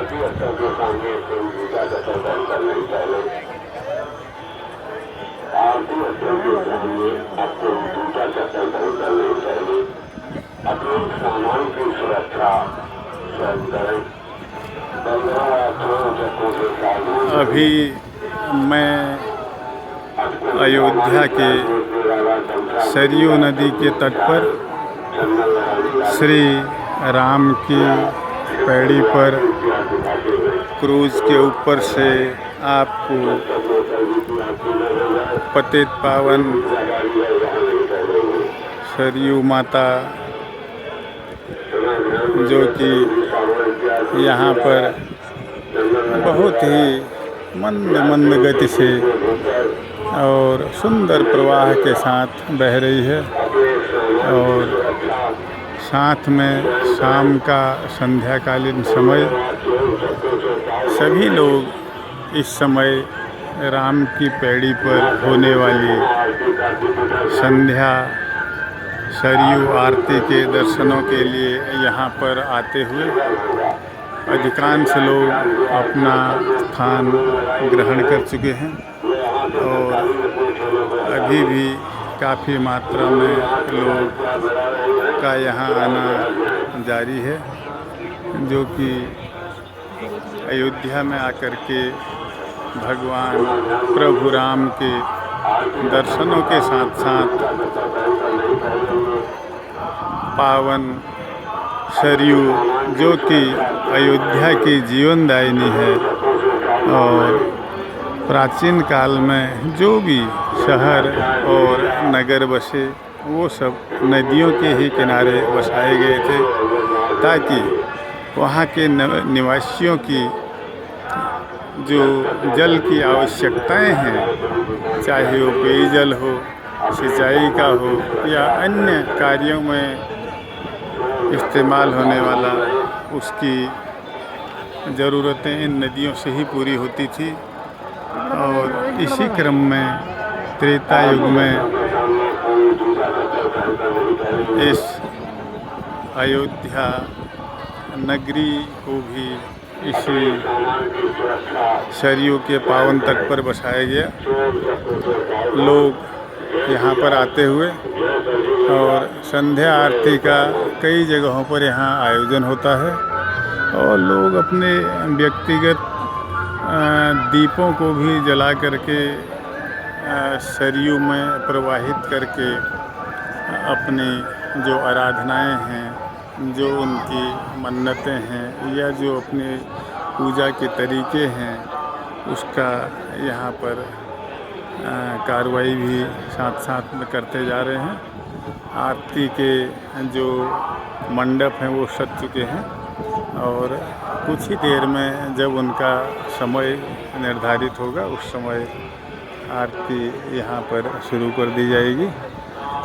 आरती स्थल के सामने पूजा का दर्शन करने चले। आरती स्थल के सामने आपको पूजा का दर्शन करने चाहिए। अपने सामान की सुरक्षा स्वयं करें। अभी मैं अयोध्या के सरयू नदी के तट पर श्री राम की पैड़ी पर क्रूज के ऊपर से आपको पतित पावन सरयू माता, जो कि यहाँ पर बहुत ही मंद मंद गति से और सुंदर प्रवाह के साथ बह रही है। और साथ में शाम का संध्याकालीन समय सभी लोग इस समय राम की पैड़ी पर होने वाली संध्या सरयू आरती के दर्शनों के लिए यहाँ पर आते हुए अधिकांश लोग अपना स्थान ग्रहण कर चुके हैं और अभी भी काफ़ी मात्रा में लोग का यहाँ आना जारी है, जो कि अयोध्या में आकर के भगवान प्रभु राम के दर्शनों के साथ साथ पावन सरयू, जो कि अयोध्या की जीवनदायिनी है और प्राचीन काल में जो भी शहर और नगर बसे वो सब नदियों के ही किनारे बसाए गए थे, ताकि वहाँ के निवासियों की जो जल की आवश्यकताएं हैं, चाहे वो पेयजल हो, सिंचाई का हो या अन्य कार्यों में इस्तेमाल होने वाला, उसकी ज़रूरतें इन नदियों से ही पूरी होती थी। और इसी क्रम में त्रेता युग में इस अयोध्या नगरी को भी इसी सरयू के पावन तट पर बसाया गया। लोग यहाँ पर आते हुए और संध्या आरती का कई जगहों पर यहाँ आयोजन होता है और लोग अपने व्यक्तिगत दीपों को भी जला करके सरयू में प्रवाहित करके अपनी जो आराधनाएं हैं, जो उनकी मन्नतें हैं या जो अपने पूजा के तरीके हैं, उसका यहाँ पर कार्रवाई भी साथ साथ में करते जा रहे हैं। आरती के जो मंडप हैं वो सज चुके हैं और कुछ ही देर में जब उनका समय निर्धारित होगा, उस समय आरती यहाँ पर शुरू कर दी जाएगी।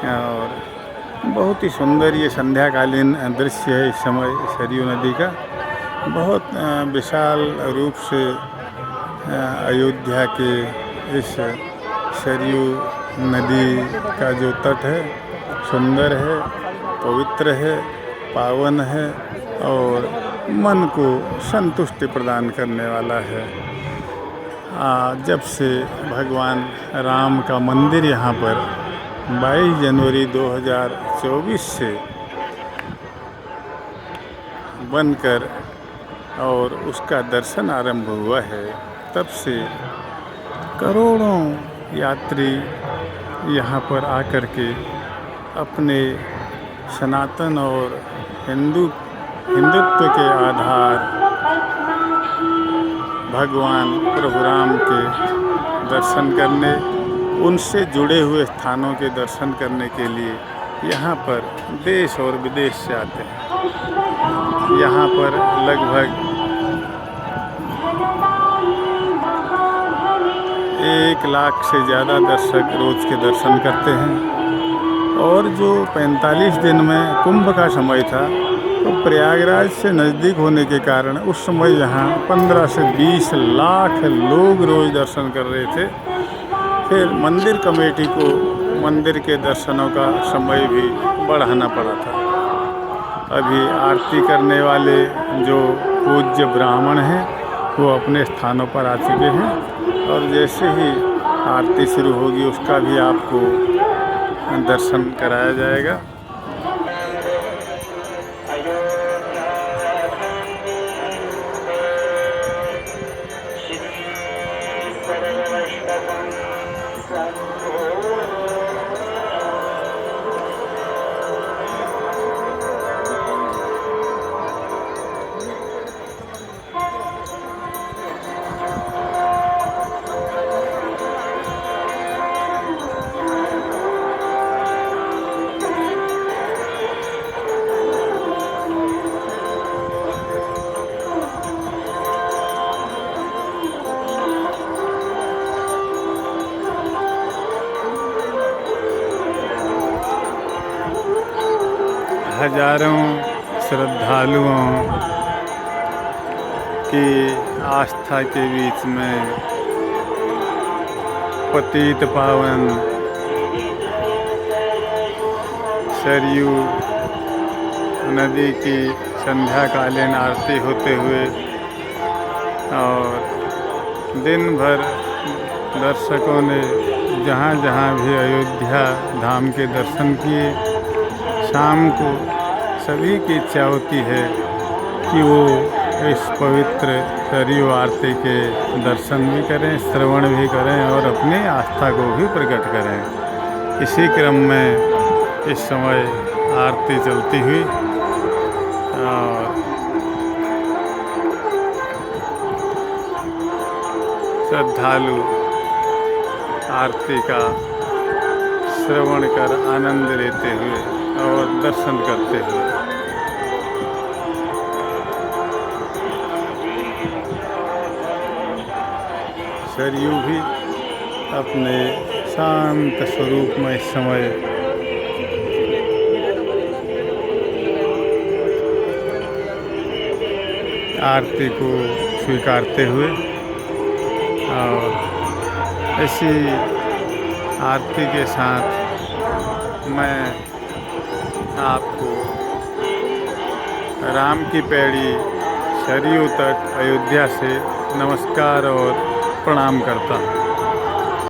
और बहुत ही सुंदर ये संध्याकालीन दृश्य है इस समय सरयू नदी का। बहुत विशाल रूप से अयोध्या के इस सरयू नदी का जो तट है सुंदर है, पवित्र है, पावन है और मन को संतुष्टि प्रदान करने वाला है। जब से भगवान राम का मंदिर यहाँ पर 22 जनवरी 2024 से बनकर और उसका दर्शन आरंभ हुआ है, तब से करोड़ों यात्री यहाँ पर आकर के अपने सनातन और हिंदुत्व के आधार भगवान प्रभु राम के दर्शन करने, उनसे जुड़े हुए स्थानों के दर्शन करने के लिए यहाँ पर देश और विदेश से आते हैं। यहाँ पर लगभग 1 लाख से ज़्यादा दर्शक रोज़ के दर्शन करते हैं। और जो 45 दिन में कुंभ का समय था, तो प्रयागराज से नज़दीक होने के कारण उस समय यहाँ 15 से 20 लाख लोग रोज़ दर्शन कर रहे थे। फिर मंदिर कमेटी को मंदिर के दर्शनों का समय भी बढ़ाना पड़ा था। अभी आरती करने वाले जो पूज्य ब्राह्मण हैं वो अपने स्थानों पर आ चुके हैं और जैसे ही आरती शुरू होगी उसका भी आपको दर्शन कराया जाएगा। हजारों श्रद्धालुओं की आस्था के बीच में पतित पावन सरयू नदी की संध्याकालीन आरती होते हुए और दिन भर दर्शकों ने जहाँ जहाँ भी अयोध्या धाम के दर्शन किए, शाम को सभी की इच्छा होती है कि वो इस पवित्र सरयू आरती के दर्शन भी करें, श्रवण भी करें और अपनी आस्था को भी प्रकट करें। इसी क्रम में इस समय आरती चलती हुई और श्रद्धालु आरती का श्रवण कर आनंद लेते हुए और दर्शन करते हुए सरयू भी अपने शांत स्वरूप में इस समय आरती को स्वीकारते हुए और ऐसी आरती के साथ मैं आपको राम की पैड़ी सरयू तक अयोध्या से नमस्कार और प्रणाम करता हूँ।